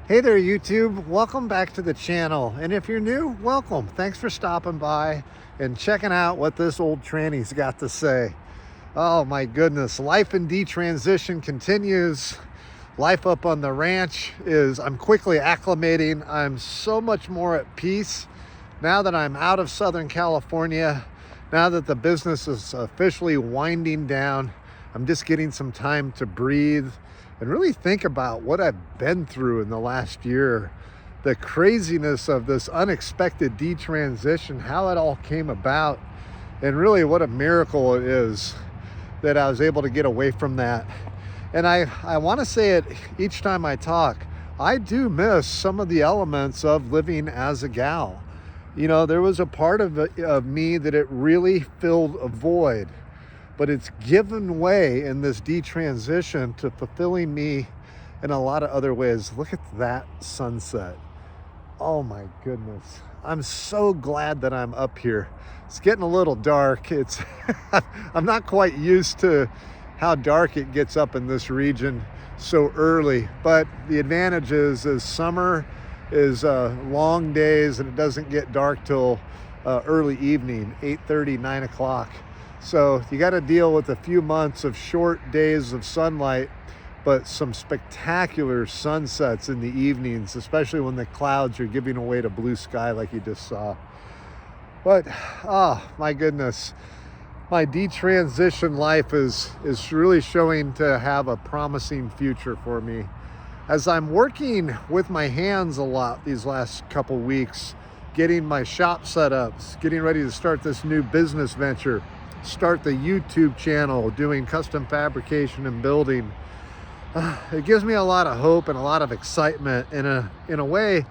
Hey there, YouTube. Welcome back to the channel. And if you're new, welcome. Thanks for stopping by and checking out what this old tranny's got to say. Oh my goodness, life in detransition continues. Life up on the ranch I'm quickly acclimating. I'm so much more at peace now that I'm out of Southern California. Now that the business is officially winding down, I'm just getting some time to breathe and really think about what I've been through in the last year. The craziness of this unexpected detransition, how it all came about, and really what a miracle it is that I was able to get away from that. And I want to say it each time I talk, I do miss some of the elements of living as a gal. You know, there was a part of me that it really filled a void, but it's given way in this detransition to fulfilling me in a lot of other ways. Look at that sunset. Oh my goodness. I'm so glad that I'm up here. It's getting a little dark. I'm not quite used to how dark it gets up in this region so early, but the advantage is summer is long days and it doesn't get dark till early evening, 8:30, 9 o'clock. So you got to deal with a few months of short days of sunlight, but some spectacular sunsets in the evenings, especially when the clouds are giving way to blue sky like you just saw. But, oh my goodness, my detransition life is really showing to have a promising future for me. As I'm working with my hands a lot these last couple weeks, getting my shop set up, getting ready to start this new business venture, start the YouTube channel, doing custom fabrication and building. It gives me a lot of hope and a lot of excitement. In a way,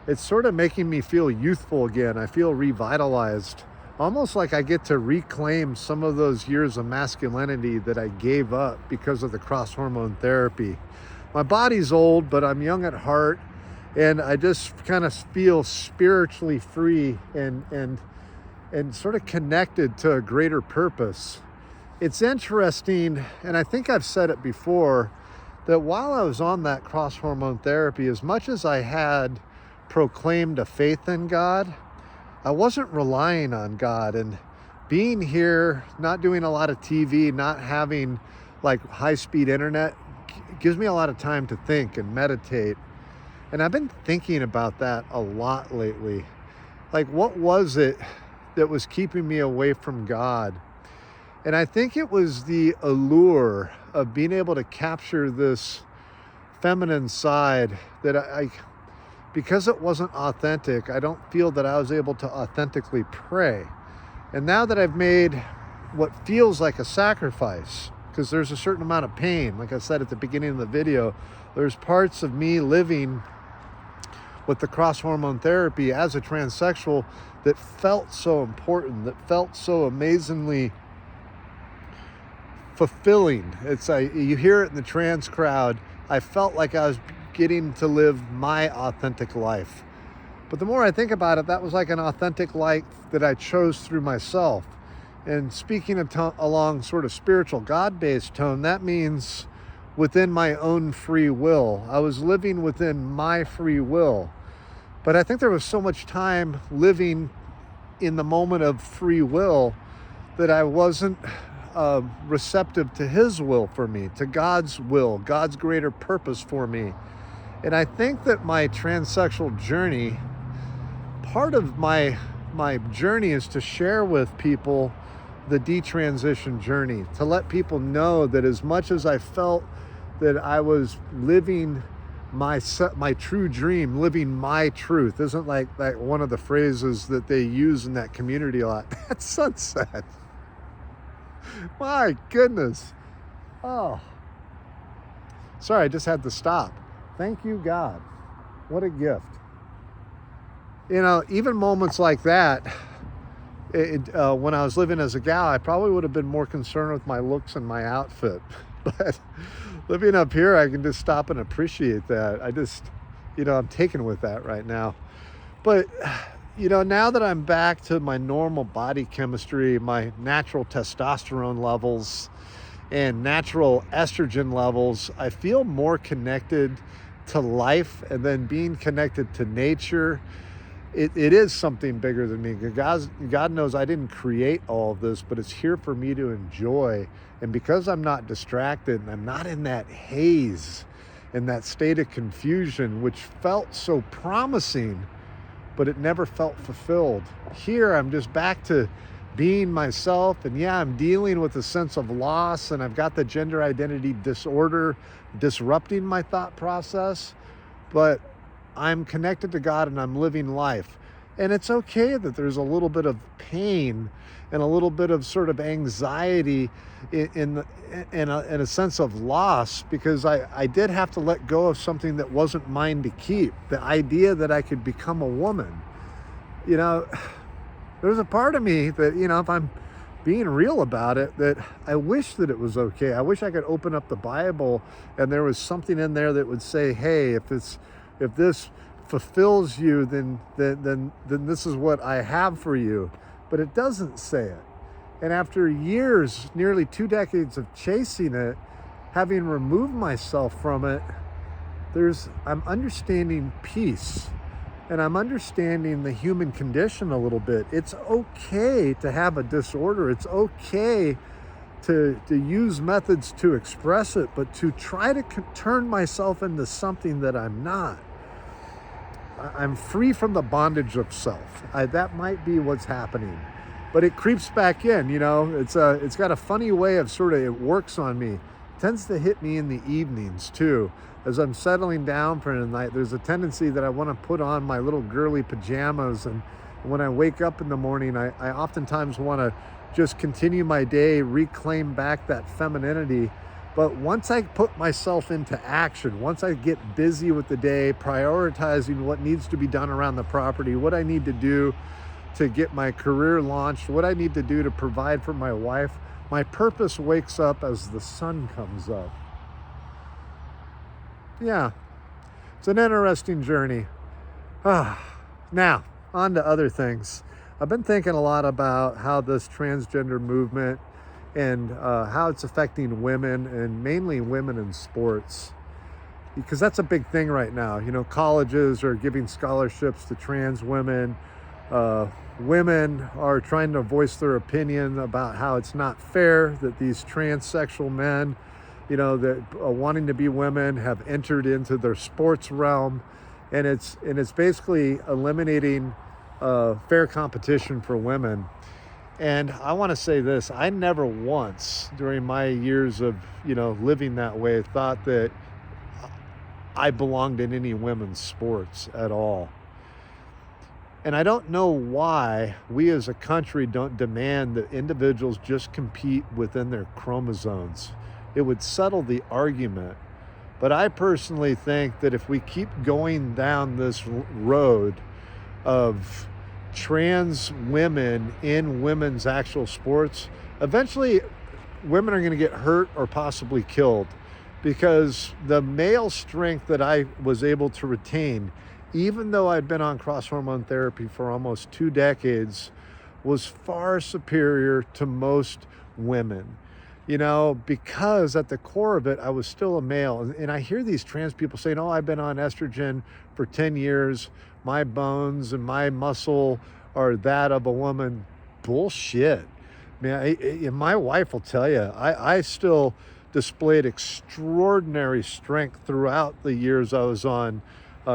it's sort of making me feel youthful again. I feel revitalized, almost like I get to reclaim some of those years of masculinity that I gave up because of the cross hormone therapy. My body's old, but I'm young at heart, and I just kind of feel spiritually free and sort of connected to a greater purpose. It's interesting, and I think I've said it before, that while I was on that cross hormone therapy, as much as I had proclaimed a faith in God, I wasn't relying on God. And being here, not doing a lot of TV, not having like high-speed internet, gives me a lot of time to think and meditate. And I've been thinking about that a lot lately. Like, what was it that was keeping me away from God? And I think it was the allure of being able to capture this feminine side that because it wasn't authentic, I don't feel that I was able to authentically pray. And now that I've made what feels like a sacrifice, because there's a certain amount of pain, like I said at the beginning of the video, there's parts of me living with the cross hormone therapy as a transsexual that felt so important, that felt so amazingly fulfilling. It's you hear it in the trans crowd. I felt like I was getting to live my authentic life. But the more I think about it, that was like an authentic life that I chose through myself. And speaking along sort of spiritual God-based tone, that means within my own free will. I was living within my free will. But I think there was so much time living in the moment of free will that I wasn't receptive to His will for me, to God's will, God's greater purpose for me. And I think that my transsexual journey, part of my journey is to share with people the detransition journey, to let people know that as much as I felt that I was living my true dream, living my truth, isn't like one of the phrases that they use in that community a lot. That sunset. My goodness. Oh. Sorry, I just had to stop. Thank you, God. What a gift. You know, even moments like that, when I was living as a gal, I probably would have been more concerned with my looks and my outfit. But living up here, I can just stop and appreciate that. I'm taken with that right now. But, now that I'm back to my normal body chemistry, my natural testosterone levels and natural estrogen levels, I feel more connected to life and then being connected to nature, it is something bigger than me. God knows I didn't create all of this, but it's here for me to enjoy. And because I'm not distracted and I'm not in that haze, in that state of confusion, which felt so promising, but it never felt fulfilled. Here, I'm just back to being myself. And yeah, I'm dealing with a sense of loss, and I've got the gender identity disorder disrupting my thought process, but I'm connected to God and I'm living life. And it's okay that there's a little bit of pain and a little bit of sort of anxiety in a sense of loss, because I did have to let go of something that wasn't mine to keep. The idea that I could become a woman. You know, there's a part of me that, you know, if I'm being real about it, that I wish that it was okay. I wish I could open up the Bible and there was something in there that would say, hey, if this fulfills you, then this is what I have for you. But it doesn't say it. And after years, nearly 2 decades of chasing it, having removed myself from it, I'm understanding peace. And I'm understanding the human condition a little bit. It's okay to have a disorder. It's okay to use methods to express it, but to try to turn myself into something that I'm not. I'm free from the bondage of self. That might be what's happening, but it creeps back in. You know, it's got a funny way of it works on me. It tends to hit me in the evenings too. As I'm settling down for the night, there's a tendency that I want to put on my little girly pajamas, and when I wake up in the morning, I oftentimes want to just continue my day, reclaim back that femininity. But once I put myself into action, once I get busy with the day, prioritizing what needs to be done around the property, what I need to do to get my career launched, what I need to do to provide for my wife, my purpose wakes up as the sun comes up. Yeah, it's an interesting journey. Now, on to other things. I've been thinking a lot about how this transgender movement and how it's affecting women, and mainly women in sports, because that's a big thing right now. You know, colleges are giving scholarships to trans women. Women are trying to voice their opinion about how it's not fair that these transsexual men, you know, that wanting to be women, have entered into their sports realm, and it's basically eliminating fair competition for women. And I want to say this: I never once during my years of, you know, living that way thought that I belonged in any women's sports at all. And I don't know why we as a country don't demand that individuals just compete within their chromosomes. It would settle the argument. But I personally think that if we keep going down this road of trans women in women's actual sports, eventually women are going to get hurt or possibly killed, because the male strength that I was able to retain, even though I'd been on cross-hormone therapy for almost 2 decades, was far superior to most women. You know, because at the core of it, I was still a male. And I hear these trans people saying, oh, I've been on estrogen for 10 years. My bones and my muscle are that of a woman. Bullshit. Man, my wife will tell you, I still displayed extraordinary strength throughout the years I was on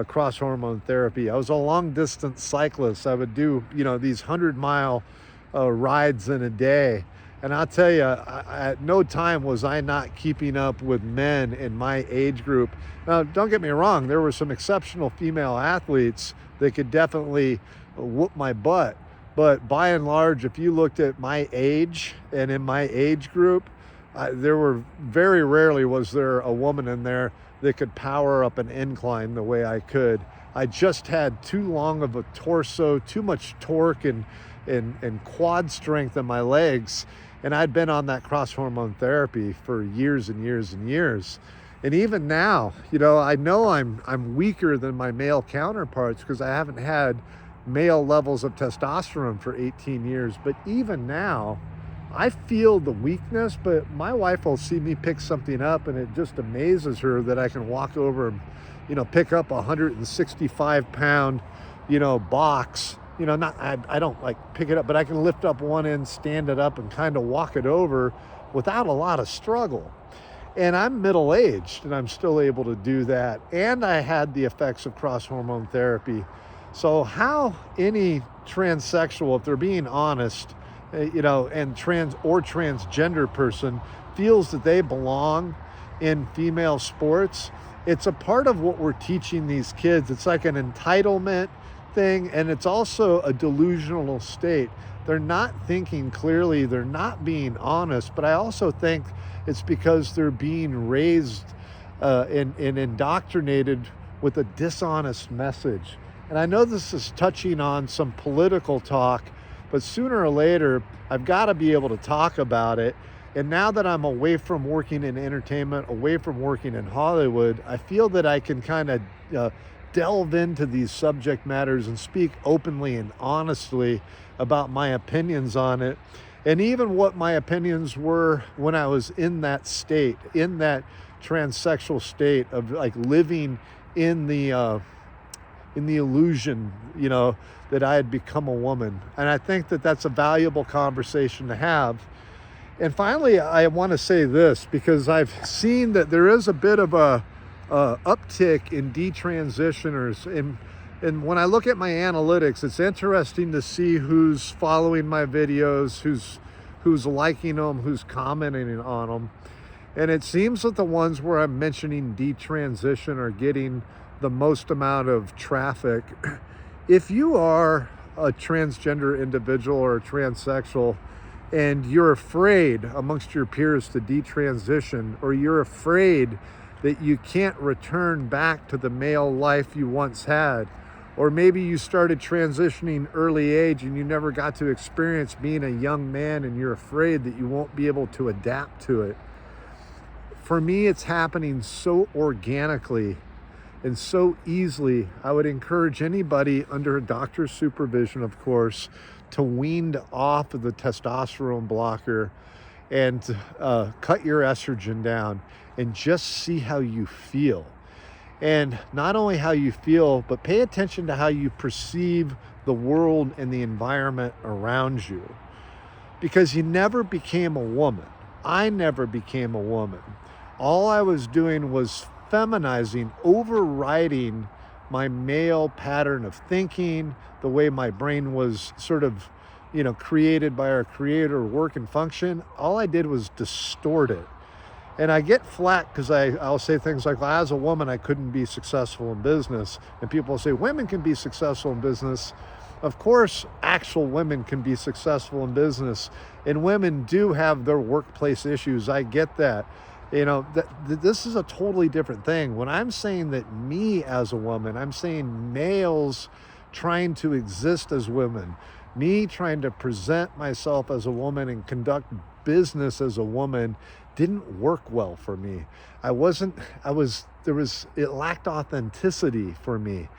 cross-hormone therapy. I was a long-distance cyclist. I would do, you know, these 100-mile rides in a day. And I'll tell you, at no time was I not keeping up with men in my age group. Now, don't get me wrong, there were some exceptional female athletes that could definitely whoop my butt. But by and large, if you looked at my age and in my age group, there were very rarely was there a woman in there that could power up an incline the way I could. I just had too long of a torso, too much torque and quad strength in my legs. And I'd been on that cross-hormone therapy for years and years and years. And even now, you know I'm weaker than my male counterparts because I haven't had male levels of testosterone for 18 years. But even now, I feel the weakness, but my wife will see me pick something up and it just amazes her that I can walk over and, pick up a 165-pound, box. Not, I don't like pick it up, but I can lift up one end, stand it up, and kind of walk it over without a lot of struggle. And I'm middle-aged and I'm still able to do that. And I had the effects of cross-hormone therapy. So how any transsexual, if they're being honest, and transgender person feels that they belong in female sports, it's a part of what we're teaching these kids. It's like an entitlement thing, and it's also a delusional state. They're not thinking clearly, they're not being honest, but I also think it's because they're being raised and indoctrinated with a dishonest message. And I know this is touching on some political talk, but sooner or later, I've got to be able to talk about it. And now that I'm away from working in entertainment, away from working in Hollywood, I feel that I can kind of delve into these subject matters and speak openly and honestly about my opinions on it. And even what my opinions were when I was in that state, in that transsexual state of like living in the illusion, that I had become a woman. And I think that that's a valuable conversation to have. And finally, I want to say this, because I've seen that there is a bit of a uptick in detransitioners. And when I look at my analytics, it's interesting to see who's following my videos, who's liking them, who's commenting on them. And it seems that the ones where I'm mentioning detransition are getting the most amount of traffic. If you are a transgender individual or a transsexual and you're afraid amongst your peers to detransition, or you're afraid that you can't return back to the male life you once had, or maybe you started transitioning early age and you never got to experience being a young man and you're afraid that you won't be able to adapt to it. For me, it's happening so organically and so easily. I would encourage anybody under a doctor's supervision, of course, to wean off of the testosterone blocker and cut your estrogen down and just see how you feel. And not only how you feel, but pay attention to how you perceive the world and the environment around you. Because you never became a woman. I never became a woman. All I was doing was feminizing, overriding my male pattern of thinking, the way my brain was sort of, created by our creator, work and function. All I did was distort it. And I get flack because I'll say things like, well, as a woman, I couldn't be successful in business. And people will say, women can be successful in business. Of course, actual women can be successful in business. And women do have their workplace issues. I get that. This is a totally different thing. When I'm saying that me as a woman, I'm saying males trying to exist as women, me trying to present myself as a woman and conduct business as a woman didn't work well for me. It lacked authenticity for me.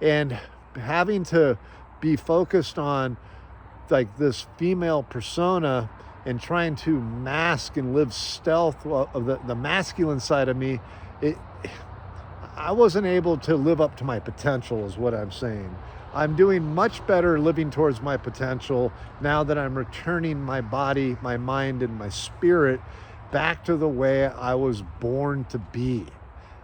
And having to be focused on like this female persona and trying to mask and live stealth of the masculine side of me, I wasn't able to live up to my potential is what I'm saying. I'm doing much better living towards my potential now that I'm returning my body, my mind, and my spirit back to the way I was born to be.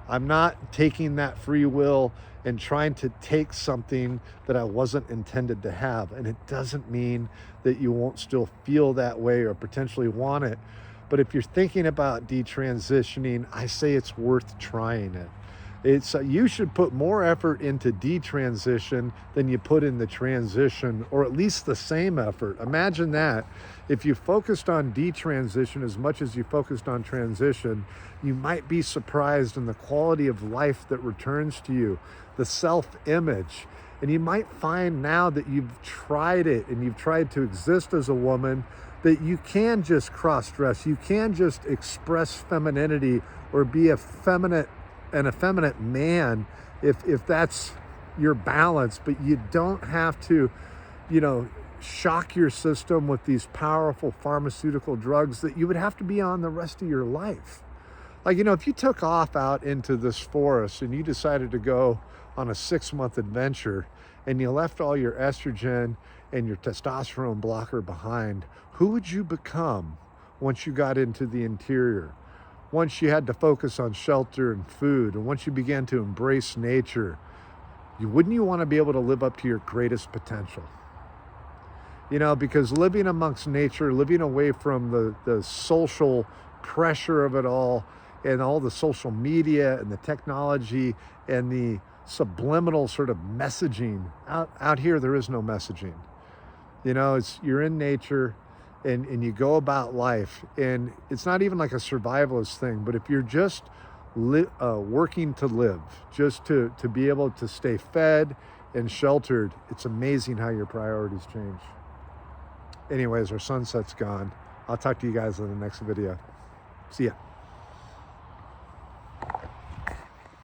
I'm not taking that free will and trying to take something that I wasn't intended to have. And it doesn't mean that you won't still feel that way or potentially want it. But if you're thinking about detransitioning, I say it's worth trying it. You should put more effort into detransition than you put in the transition, or at least the same effort. Imagine that. If you focused on detransition as much as you focused on transition, you might be surprised in the quality of life that returns to you, the self-image. And you might find now that you've tried it and you've tried to exist as a woman, that you can just cross-dress, you can just express femininity or be an effeminate man if that's your balance, but you don't have to, shock your system with these powerful pharmaceutical drugs that you would have to be on the rest of your life. Like, you know, if you took off out into this forest and you decided to go on a 6-month adventure and you left all your estrogen and your testosterone blocker behind, who would you become once you got into the interior? Once you had to focus on shelter and food, and once you began to embrace nature, wouldn't you want to be able to live up to your greatest potential? You know, because living amongst nature, living away from the social pressure of it all, and all the social media and the technology and the subliminal sort of messaging. Out here, there is no messaging. You know, you're in nature and you go about life, and it's not even like a survivalist thing, but if you're just working to live, just to be able to stay fed and sheltered, it's amazing how your priorities change. Anyways, our sunset's gone. I'll talk to you guys in the next video. See ya.